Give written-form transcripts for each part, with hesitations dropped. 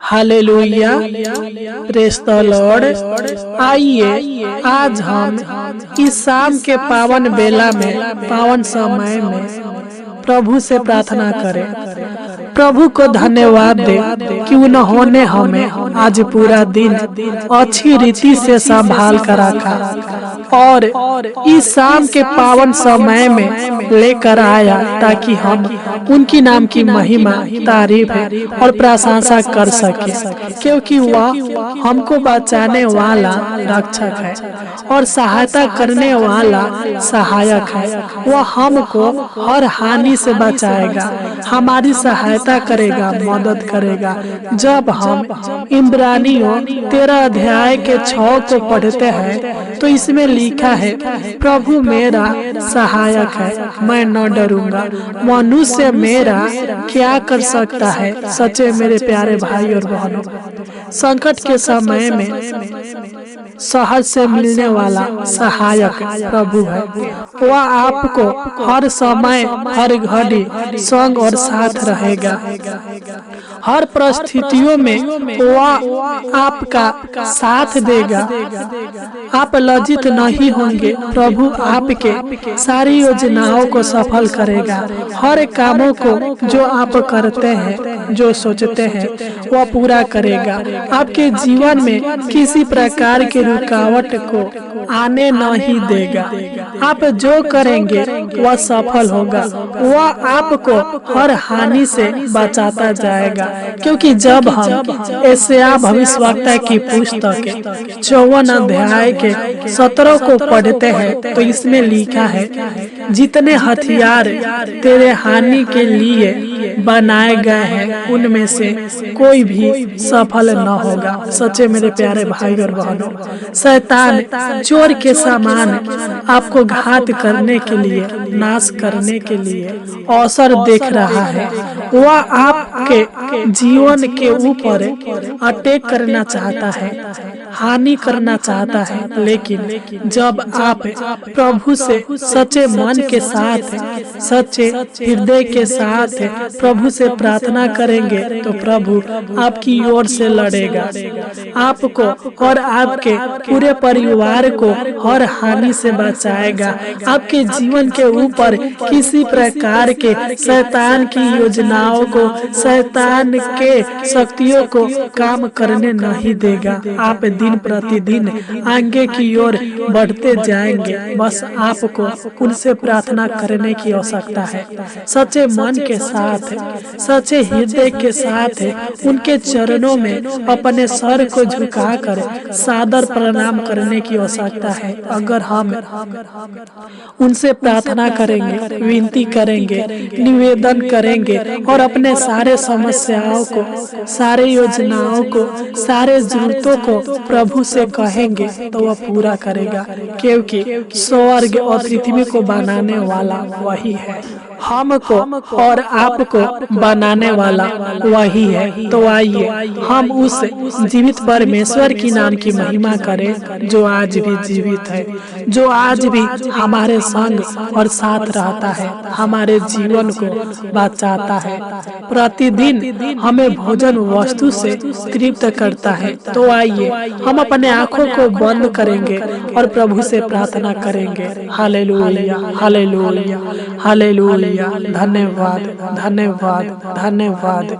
Hallelujah, praise the Lord. आइए आज हम इस शाम के पावन बेला में, पावन समय में प्रभु से प्रार्थना करें, प्रभु को धन्यवाद दे कि उन्होंने हमें आज पूरा दिन अच्छी रीति से संभाल कर रखा और इस शाम के पावन समय में लेकर आया ताकि हम उनकी नाम की महिमा, तारीफ और प्रशंसा कर सके, क्योंकि वह हमको बचाने वाला रक्षक है और सहायता करने वाला सहायक है। वह हमको हर हानि से बचाएगा, हमारी सहायता करेगा, मदद करेगा। जब हम इब्रानियों 13 अध्याय के 6 को पढ़ते हैं तो इसमें लिखा है, प्रभु मेरा सहायक है, मैं न डरूंगा। मनुष्य मेरा क्या कर सकता है? सच्चे मेरे प्यारे भाई और बहनों, संकट के समय में सहज से मिलने वाला सहायक प्रभु है। वह आपको हर समय, हर घड़ी संग और साथ रहेगा। हर परिस्थितियों में वह आपका साथ देगा। आप लज्जित नहीं होंगे। प्रभु आपके सारी योजनाओं को सफल करेगा। हर कामों को जो आप करते हैं, जो सोचते हैं, वह पूरा करेगा। आपके जीवन में किसी प्रकार की रुकावट को आने नहीं देगा। आप जो करेंगे वह सफल होगा। वह आपको हर हानि से बचाता जाएगा, क्योंकि जब हम यशायाह भविष्यवक्ता की पुस्तक 54 अध्याय के 17 को पढ़ते हैं तो इसमें लिखा है, जितने हथियार तेरे हानि के लिए बनाए गए हैं उनमें से कोई भी सफल न होगा। सच्चे मेरे प्यारे भाई और बहनों, शैतान चोर के समान आपको घात करने के लिए, नाश करने के लिए अवसर देख रहा है। वह आपके जीवन के ऊपर अटैक करना चाहता है, हानि करना चाहता है, लेकिन जब आप प्रभु से सच्चे मन के साथ, सच्चे हृदय के साथ प्रभु से प्रार्थना करेंगे तो प्रभु आपकी ओर से लड़ेगा। आपको और आपके पूरे परिवार को हर हानि से बचाएगा। आपके जीवन के ऊपर किसी प्रकार के शैतान की योजनाओं को, शैतान के शक्तियों को काम करने नहीं देगा। आप दिन प्रतिदिन आगे की ओर बढ़ते जाएंगे। बस आपको उनसे प्रार्थना करने की आवश्यकता है। सच्चे मन के साथ, सच्चे हृदय के साथ उनके चरणों में अपने सर को झुकाकर सादर प्रणाम करने की आवश्यकता है। अगर हम उनसे प्रार्थना करेंगे, विनती करेंगे, निवेदन करेंगे और अपने सारे समस्याओं को, सारे योजनाओं को, सारे जरूरतों को प्रभु से कहेंगे तो वह पूरा करेगा, क्योंकि स्वर्ग और पृथ्वी को बनाने वाला वही है, हमको और आपको बनाने वाला वही है। तो आइए हम उस जीवित परमेश्वर की नाम की महिमा करें, जो आज भी जीवित है, जो आज भी हमारे संग और साथ रहता है, हमारे जीवन को बचाता है, प्रतिदिन हमें भोजन वस्तु से तृप्त करता है। तो आइए हम अपने आंखों को बंद करेंगे और प्रभु से प्रार्थना करेंगे। Hallelujah, hallelujah, hallelujah. धन्यवाद, धन्यवाद, धन्यवाद,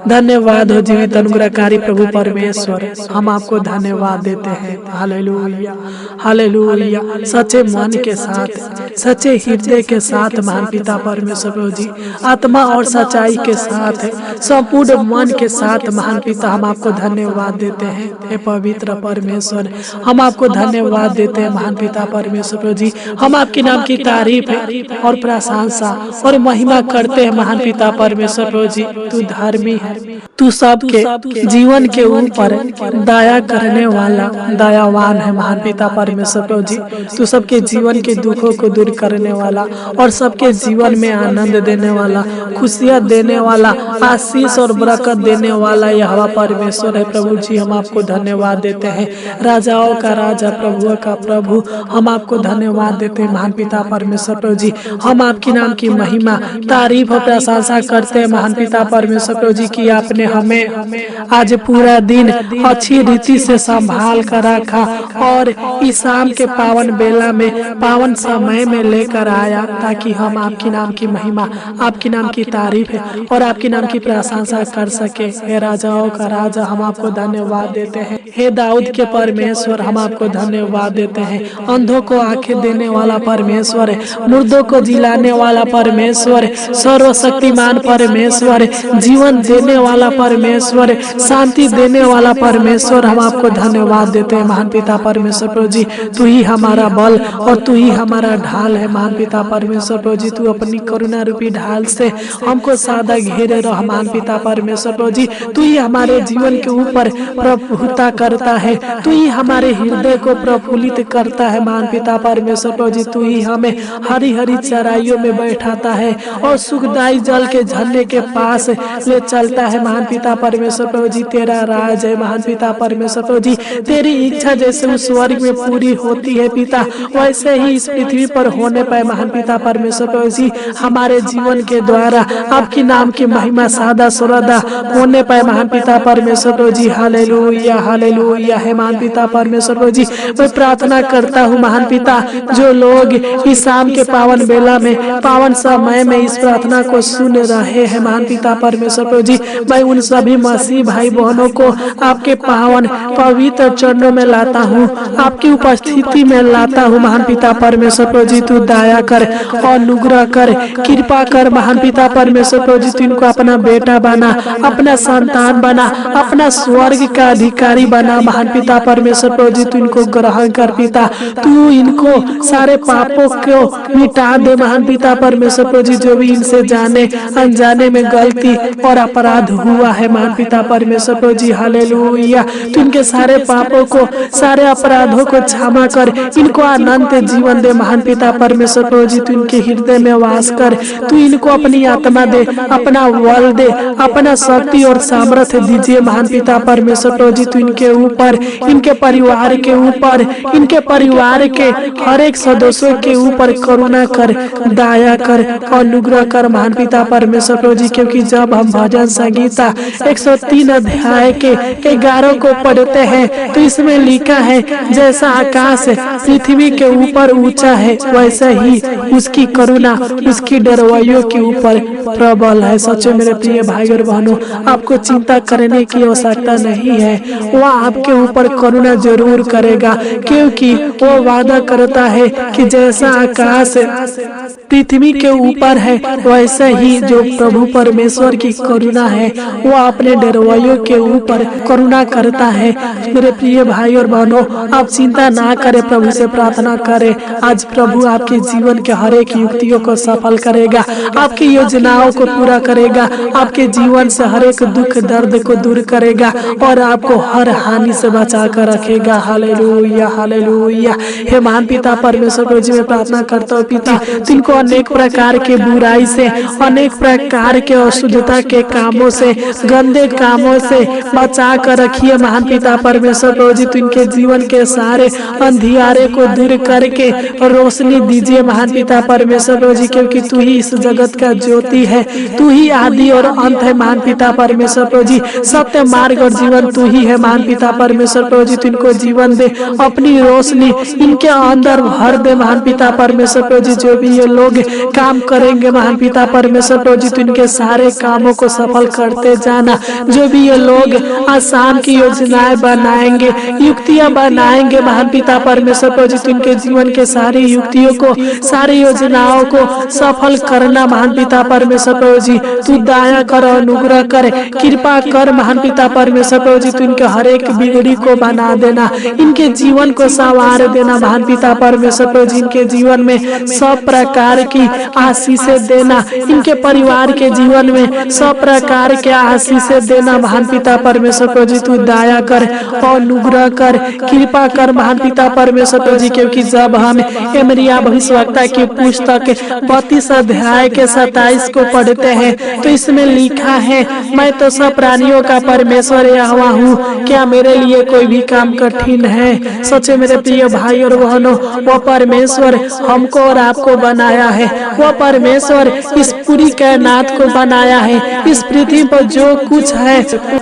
धन्यवाद हो जीवित अनुग्रहकारी प्रभु परमेश्वर। हम आपको धन्यवाद देते हैं। Hallelujah, hallelujah. सच्चे मन के साथ, सच्चे हृदय के साथ महान पिता परमेश्वर प्रभु जी, आत्मा और सच्चाई के साथ, संपूर्ण मन के साथ महान पिता, हम आपको धन्यवाद देते हैं। हे पवित्र परमेश्वर, हम आपको धन्यवाद देते हैं महान पिता परमेश्वर प्रभु जी। हम आपके नाम की तारीफ और प्रशंसा और महिमा करते हैं महान पिता परमेश्वर प्रभु जी। तू धर्मी है, तू सबके जीवन के ऊपर दया करने वाला दयावान है महान पिता परमेश्वर प्रभु जी। तू सबके जीवन के दुखों को दूर करने वाला और सबके जीवन में आनंद देने वाला, खुशियां देने वाला, आशीष और बरकत देने वाला यहोवा परमेश्वर है प्रभु जी। हम आपको धन्यवाद देते हैं, राजाओं का राजा, प्रभुओं का प्रभु। हम आपको धन्यवाद देते हैं महान पिता परमेश्वर प्रभु जी। हम आपके नाम की महिमा, तारीफ और प्रशंसा करते हैं महान पिता परमेश्वर प्रभु जी की आपने हमें आज पूरा दिन अच्छी रीति से संभाल कर रखा और इस शाम के पावन बेला में, पावन समय में लेकर आया, ताकि हम आपके नाम की महिमा, आपके नाम की तारीफ और आपके नाम की प्रशंसा कर सके। हे राजाओं का राजा, हम आपको धन्यवाद देते हैं। हे दाऊद के परमेश्वर, हम आपको धन्यवाद देते हैं। अंधों को आंखें देने वाला परमेश्वर, मुर्दों को जिलाने वाला परमेश्वर, सर्वशक्तिमान परमेश्वर, जीवन देने वाला परमेश्वर, शांति देने वाला परमेश्वर, हम आपको धन्यवाद देते हैं। महान पिता परमेश्वर प्रभु जी, तू ही हमारा बल और तू ही हमारा ढाल है। महान पिता परमेश्वर प्रभु जी, तू अपनी करुणा रूपी ढाल से हमको सादा घेरे रहो। महान पिता परमेश्वर प्रभु जी, तू ही हमारे जीवन के ऊपर प्रभुता करता है, तू ही हमारे हृदय को प्रफुल्लित करता है। महान पिता परमेश्वर प्रभु जी, तू ही हमें हरी हरी चराइयों में बैठाता है और सुखदायी जल के झरने के पास ले चलता है। महान पिता परमेश्वर प्रभु जी, तेरा राज है। महान पिता परमेश्वर प्रभु जी, तेरी इच्छा जैसे उस स्वर्ग में पूरी होती है पिता, वैसे ही इस पृथ्वी पर होने पाए। महान पिता परमेश्वर प्रभु जी, हमारे जीवन के द्वारा आपके नाम की महिमा सादा सुरदा होने पाए। महान पिता परमेश्वर प्रभु जी, हालेलुया हालेलुया है। महान पिता परमेश्वर प्रभु जी, मैं प्रार्थना करता हूँ महान पिता, जो लोग इस शाम के पावन बेला में, पावन समय में इस प्रार्थना को सुन रहे हैं, महान पिता परमेश्वर प्रभु जी, मैं उन सभी मसीह भाई बहनों को आपके पावन पवित्र चरणों में लाता हूँ, आपकी उपस्थिति में लाता हूँ। महान पिता परमेश्वर प्रभु जी, तू दया कर और अनुग्रह कर, कृपा कर। महान पिता परमेश्वर प्रभु जी, तू इनको अपना बेटा बना, अपना संतान बना, अपना स्वर्ग का अधिकारी बना। महान पिता परमेश्वर प्रभु जी, तू इनको ग्रहण कर पिता, तू इनको सारे पापों को मिटा दे। महान पिता परमेश्वर प्रभु जी, जो भी इनसे जाने अनजाने में गलती और अपराध हुआ है, महान पिता परमेश्वर प्रभु जी, हालेलुया, तू इनके सारे पापों को, सारे अपराधों को क्षमा कर, इनको अनंत जीवन दे। महान पिता परमेश्वर प्रभु जी, तू इनके हृदय में वास कर, तू इनको अपनी आत्मा दे, अपना बल दे, अपना शक्ति और सामर्थ्य दीजिए। महान पिता परमेश्वर प्रभु जी, तू इनके ऊपर, इनके परिवार के ऊपर, इनके परिवार के हर एक सदस्यों के ऊपर करुणा कर, दया कर और अनुग्रह कर। महान पिता परमेश्वर प्रभु जी, क्योंकि जब हम भजन संगीता 103 अध्याय के 11 को पढ़ते हैं तो इसमें लिखा है, जैसा आकाश पृथ्वी के ऊपर ऊंचा है, वैसे ही उसकी करुणा उसकी डरवाइयों के ऊपर प्रबल है। सच्चे मेरे प्रिय भाई और बहनों, आपको चिंता करने की आवश्यकता नहीं है, वह आपके ऊपर करुणा जरूर करेगा, क्योंकि वो वादा करता है कि जैसा आकाश पृथ्वी के ऊपर है, वैसे ही जो प्रभु परमेश्वर की करुणा है वो अपने डरवाइयों के ऊपर करुणा करता है। मेरे प्रिय भाई और बहनों, आप चिंता ना करें, प्रभु से प्रार्थना करें। आज प्रभु आपके जीवन के हर एक युक्तियों को सफल करेगा, आपकी योजनाओं को पूरा करेगा, आपके जीवन से हर एक दुख दर्द को दूर करेगा और आपको हर हानि से बचा कर रखेगा। Hallelujah hallelujah. हे महान पिता परमेश्वर प्रभु जी, मैं प्रार्थना करता हूँ पिता, तुमको अनेक प्रकार के बुराई से, अनेक प्रकार के अशुद्धता के कामों से, गंदे कामों से बचा कर रखिए। महान पिता परमेश्वर प्रभु जी, तुमके जीवन के सारे अंधियारे को दूर करके रोशनी दीजिए। महान पिता परमेश्वर प्रभु जी, क्योंकि तू ही इस जगत का ज्योति है, तू ही आदि और अंत है। महान पिता परमेश्वर प्रभु जी, सत्य मार्ग और जीवन तू ही है। महान पिता परमेश्वर प्रभु जी, तू इनको जीवन दे, अपनी रोशनी इनके अंदर भर दे। महान पिता परमेश्वर प्रभु जी, जो भी ये लोग काम करेंगे, महान पिता परमेश्वर प्रभु जी, तू इनके सारे कामों को सफल करते जाना। जो भी ये लोग आसान की योजनाएं बनाएंगे, युक्तियां बनाएंगे, महान पिता परमेश्वर प्रभु जी, तू इनके जीवन के सारी युक्तियों को, सारी योजनाओं को सफल करना। महान पिता परमेश्वर प्रभु जी, तू दया कर, अनुग्रह कर, कृपा कर। महान पिता परमेश्वर प्रभु जी, तू इनके हर एक बिगड़ी को बना देना, इनके जीवन को संवार देना। महान पिता परमेश्वर प्रभु जी, इनके जीवन में सब प्रकार की आशीषें देना, इनके परिवार के जीवन में सब प्रकार के आशीषें देना। महान पिता परमेश्वर प्रभु जी, तू दया कर और अनुग्रह कर, कृपा कर। महान पिता परमेश्वर प्रभु जी, क्योंकि जब हम यिर्मयाह भविष्यवक्ता की पुस्तक 32 अध्याय के 27 को पढ़ते हैं तो इसमें लिखा है, मैं तो सब प्राणियों का परमेश्वर यहोवा हूँ, क्या मेरे लिए कोई भी काम कठिन है। सच्चे मेरे प्रिय भाई और बहनों, वो परमेश्वर हमको और आपको बनाया है, वो वह परमेश्वर इस पूरी कायनात को बनाया है। इस पृथ्वी पर जो कुछ है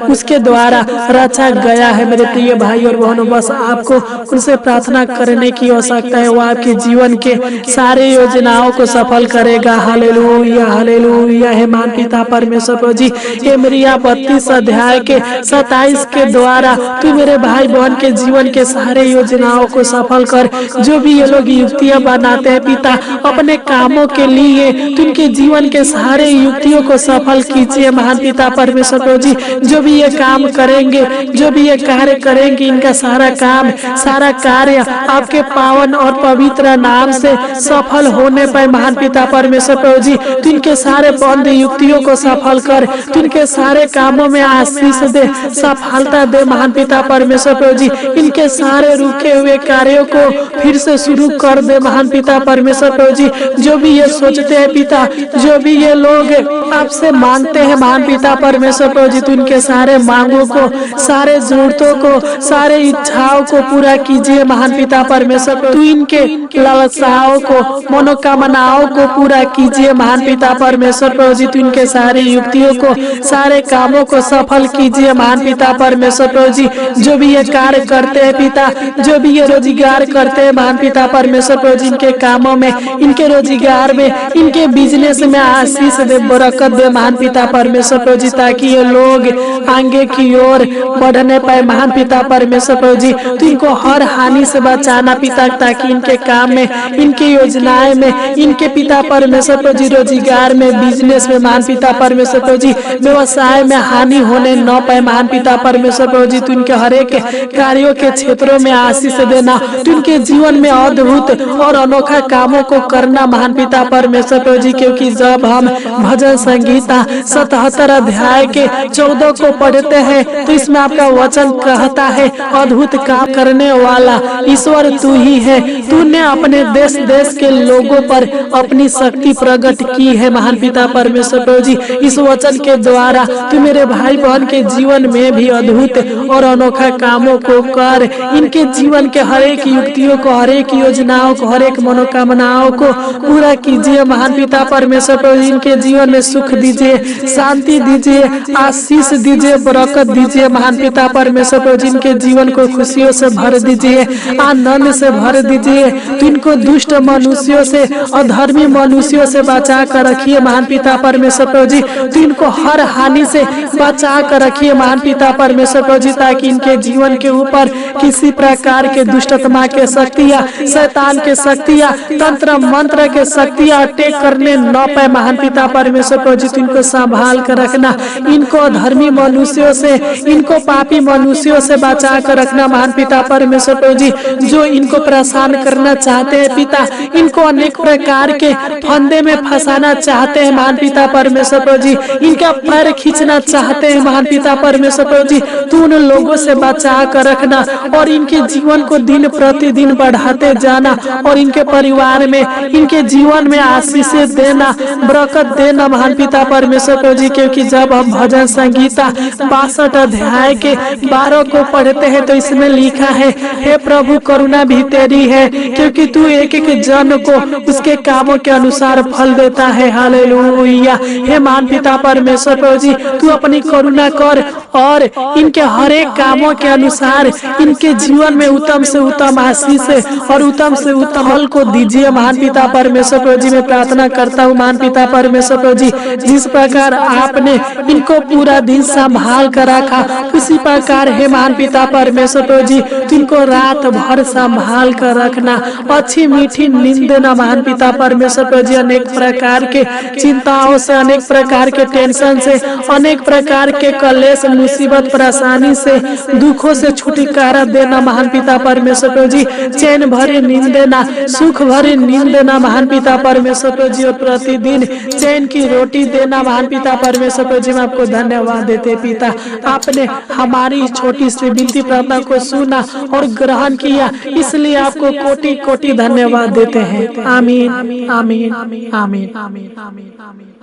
उसके द्वारा रचा गया है। मेरे प्रिय भाई और बहनों, बस आपको उनसे प्रार्थना करने की आवश्यकता है। वो आपके जीवन के सारे योजनाओं को सफल करेगा। Hallelujah, hallelujah. हे महान पिता परमेश्वर प्रभु जी, ये मेरिया 32 अध्याय के 27 के द्वारा तू मेरे भाई बहन के जीवन के सारे योजनाओं को सफल कर। जो भी ये लोग युक्तियां बनाते हैं पिता अपने कामों के लिए, तू इनके जीवन के सारे युक्तियों को सफल कीजिए महान पिता परमेश्वर प्रभु जी। जो भी ये काम करेंगे, जो भी ये कार्य करेंगे, इनका सारा काम, सारा कार्य आपके पावन और पवित्र नाम से सफल होने पर महान पिता परमेश्वर प्रभु जी, तू इनके सारे बंद युक्तियों को सफल कर। तू इनके सारे कामों में आशीष दे, सफलता दे महान पिता परमेश्वर प्रभु जी। इनके सारे रुके हुए कार्यों को फिर से शुरू कर दे महान पिता परमेश्वर प्रभु जी। जो भी ये सोचते हैं पिता, जो भी ये लोग आपसे मांगते हैं महान पिता परमेश्वर प्रभु जी, तू इनके सारे मांगों को, सारे जरूरतों को, सारे इच्छाओं को पूरा कीजिए महान पिता परमेश्वर प्रभु। तू इनके लालसाओं को, मनोकामनाओं को पूरा कीजिए महान पिता परमेश्वर प्रभु जी। तू इनके सारे युक्तियों को, सारे कामों को सफल कीजिए महान पिता परमेश्वर प्रभु जी। जो भी ये कार्य करते हैं पिता, जो भी ये रोजगार करते हैं महान पिता परमेश्वर प्रभु जी, इनके कामों में, इनके रोजगार में, इनके बिजनेस में आशीष दे, बरकत दे महान पिता परमेश्वर प्रभु जी, ताकि ये लोग आगे की ओर बढ़ने पाए महान पिता परमेश्वर प्रभु जी। तो इनको हर हानि से बचाना पिता, ताकि इनके काम में, इनके योजनाएं में, इनके पिता परमेश्वर प्रभु जी रोजगार में, बिजनेस में महान पिता परमेश्वर प्रभु जी, व्यवसाय में हानि होने न पाए महान पिता परमेश्वर प्रभु जी। तो इनके हर एक कार्यों के क्षेत्रों में आशीष देना, तो इनके जीवन में अद्भुत और अनोखा कामों को करना महान पिता परमेश्वर प्रभु जी। क्योंकि जब हम भजन संगीता 77 अध्याय के 14 को पढ़ते हैं तो इसमें आपका वचन कहता है, अद्भुत काम करने वाला ईश्वर तू ही है। तूने अपने देश देश के लोगों पर अपनी शक्ति प्रकट की है महान पिता परमेश्वर प्रभु जी। इस वचन के द्वारा तू मेरे भाई बहन के जीवन में भी अद्भुत और अनोखा कामों को कर। इनके जीवन के हर एक युक्तियों को, हर एक योजनाओं को, हर एक मनोकामनाओं को पूरा कीजिए महान पिता परमेश्वर प्रभु जी। इनके जीवन में सुख दीजिए, शांति दीजिए, आशीष दीजिए, बरकत दीजिए महान पिता परमेश्वर प्रभु जी। इनके जीवन को खुशियों से भर दीजिए, आनंद से भर दीजिए। तो इनको दुष्ट मनुष्यों से, अधर्मी मनुष्यों से बचा कर रखिए महान पिता परमेश्वर प्रभु जी। तो इनको हर हानि से बचा कर रखिए महान पिता परमेश्वर प्रभु जी, ताकि इनके जीवन के ऊपर किसी प्रकार के दुष्टता के शक्तियां, शैतान के शक्तियां, तंत्र मंत्र के शक्तियां अटैक करने न पाए महान पिता परमेश्वर प्रभु जी। तो इनको संभाल कर रखना, इनको धर्मी मनुष्यों से, इनको पापी मनुष्यों से बचा कर रखना महान पिता परमेश्वर प्रभु जी। जो इनको परेशान करना चाहते हैं पिता, इनको अनेक प्रकार के फंदे में फंसाना चाहते हैं महान पिता परमेश्वर प्रभु जी, इनका पैर खींचना चाहते हैं महान पिता परमेश्वर प्रभु जी। तू उन लोगों से बचा कर रखना और इनके जीवन को दिन प्रतिदिन बढ़ाते जाना और इनके परिवार में, इनके जीवन में आशीष देना, बरकत देना महान पिता परमेश्वर प्रभु जी। क्योंकि जब हम भजन संगीता 62 अध्याय के 12 को पढ़ते हैं तो इसमें लिखा है, हे प्रभु करुणा भी तेरी है, क्योंकि तू एक एक जन को उसके कामों के अनुसार फल देता है। हालेलुया। हे महान पिता परमेश्वर प्रभु जी, तू अपनी करुणा कर और इनके हर एक कामों के अनुसार इनके जीवन में उत्तम से उत्तम आशीष और उत्तम से उत्तम फल को दीजिए महान पिता परमेश्वर प्रभु जी। मैं प्रार्थना करता हूँ महान पिता परमेश्वर प्रभु जी, जिस प्रकार आपने इनको पूरा दिन संभाल कर रखा, उसी प्रकार है महान पिता परमेश्वर प्रभु जी, इनको रात भर संभाल कर रखना, अच्छी मीठी नींद देना महान पिता परमेश्वर प्रभु जी। अनेक प्रकार के चिंताओं से, अनेक प्रकार के टेंशन से, अनेक प्रकार के कलेश, मुसीबत, परेशानी से, दुखों से छुटकारा देना महान पिता परमेश्वर प्रभु जी। चैन भरी नींद देना, सुख भरी नींद देना महान पिता परमेश्वर प्रभु जी, और प्रतिदिन चैन की रोटी देना महान पिता परमेश्वर प्रभु जी। मैं आपको धन्यवाद देते पिता, आपने हमारी छोटी सी विनती प्रार्थना को सुना और ग्रहण किया, इसलिए आपको कोटि कोटि धन्यवाद देते हैं। आमीन, आमीन, आमीन, आमीन, आमीन।